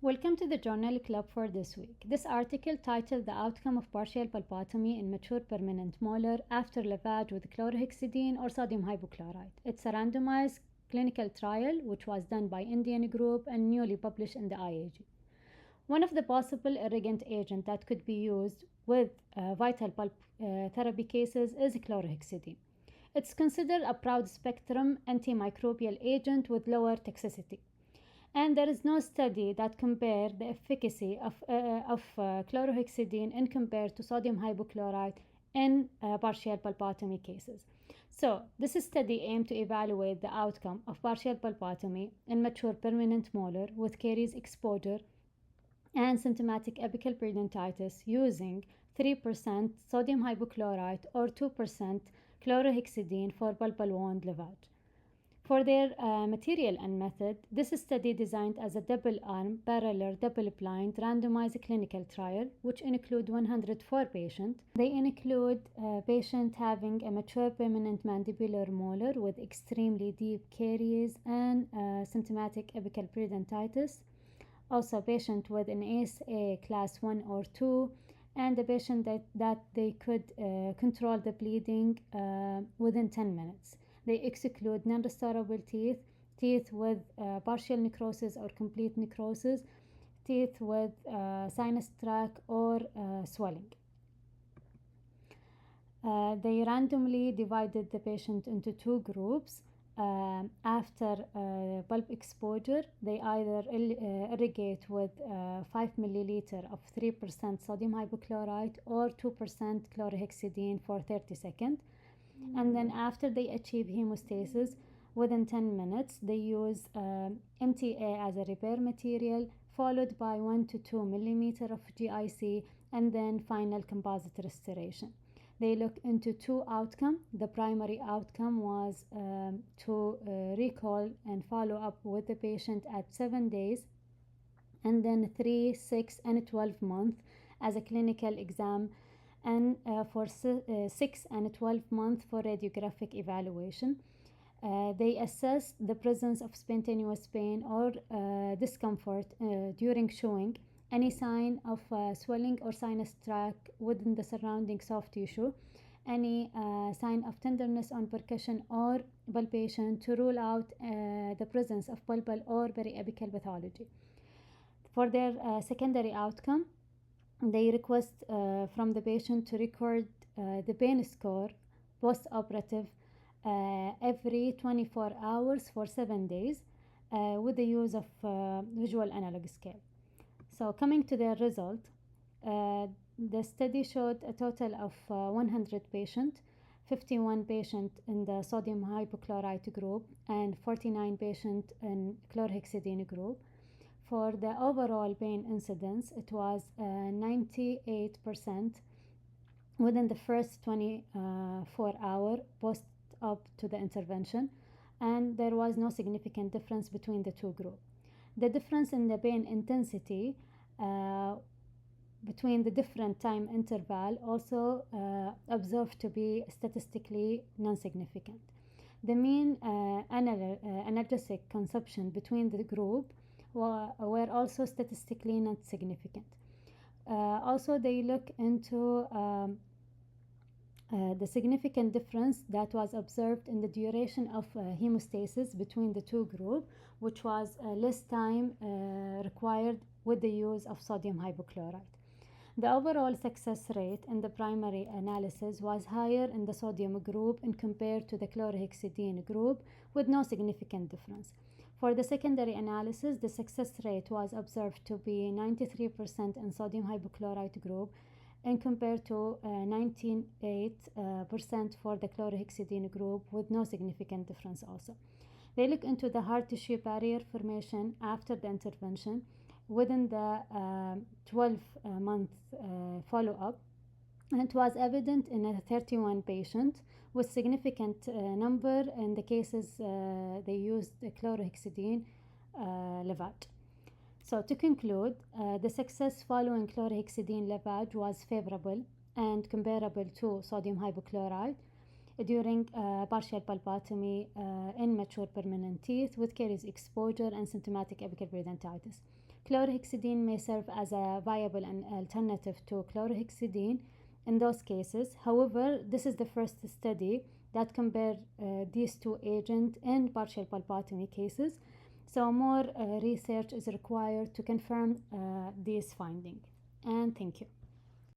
Welcome to the Journal Club for this week. This article titled The Outcome of Partial Pulpotomy in Mature Permanent Molar After Lavage with Chlorhexidine or Sodium Hypochlorite. It's a randomized clinical trial which was done by Indian group and newly published in the IAG. One of the possible irrigant agents that could be used with vital pulp therapy cases is chlorhexidine. It's considered a broad spectrum antimicrobial agent with lower toxicity. And there is no study that compared the efficacy of chlorhexidine in compared to sodium hypochlorite in partial pulpotomy cases. So, this study aimed to evaluate the outcome of partial pulpotomy in mature permanent molar with caries exposure and symptomatic apical periodontitis using 3% sodium hypochlorite or 2% chlorhexidine for pulpal wound lavage. For their material and method, this study designed as a double-arm, parallel, double-blind, randomized clinical trial, which include 104 patients. They include patients having a mature permanent mandibular molar with extremely deep caries and symptomatic apical periodontitis. Also, patient with an ASA class 1 or 2, and a patient that they could control the bleeding within 10 minutes. They exclude non-restorable teeth, teeth with partial necrosis or complete necrosis, teeth with sinus tract or swelling. They randomly divided the patient into two groups. After pulp exposure, they either irrigate with 5 milliliter of 3% sodium hypochlorite or 2% chlorhexidine for 30 seconds. And then after they achieve hemostasis within 10 minutes, they use MTA as a repair material, followed by 1 to 2 millimeter of GIC, and then final composite restoration. They look into two outcomes. The primary outcome was to recall and follow up with the patient at 7 days, and then 3, 6, and 12 months as a clinical exam, and for 6 and 12 months for radiographic evaluation. They assessed the presence of spontaneous pain or discomfort during chewing, any sign of swelling or sinus tract within the surrounding soft tissue, any sign of tenderness on percussion or palpation to rule out the presence of pulpal or periapical pathology. For their secondary outcome, they request from the patient to record the pain score post-operative every 24 hours for 7 days with the use of visual analog scale. So coming to their result, the study showed a total of 100 patients, 51 patients in the sodium hypochlorite group and 49 patients in chlorhexidine group. For the overall pain incidence, it was 98% within the first 24 hours post-op to the intervention, and there was no significant difference between the two groups. The difference in the pain intensity between the different time interval also observed to be statistically non-significant. The mean analgesic consumption between the group were also statistically not significant. Also, they look into the significant difference that was observed in the duration of hemostasis between the two groups, which was less time required with the use of sodium hypochlorite. The overall success rate in the primary analysis was higher in the sodium group in compared to the chlorhexidine group, with no significant difference. For the secondary analysis, the success rate was observed to be 93% in sodium hypochlorite group and compared to 98% for the chlorhexidine group, with no significant difference also. They look into the hard tissue barrier formation after the intervention within the 12-month follow-up, and it was evident in a 31 patient with significant number in the cases they used the chlorhexidine lavage. So to conclude, the success following chlorhexidine lavage was favorable and comparable to sodium hypochlorite during partial pulpotomy in mature permanent teeth with caries exposure and symptomatic apical periodontitis. Chlorhexidine may serve as a viable and alternative to chlorhexidine in those cases. However, this is the first study that compare these two agents in partial pulpotomy cases, so more research is required to confirm these findings. And thank you.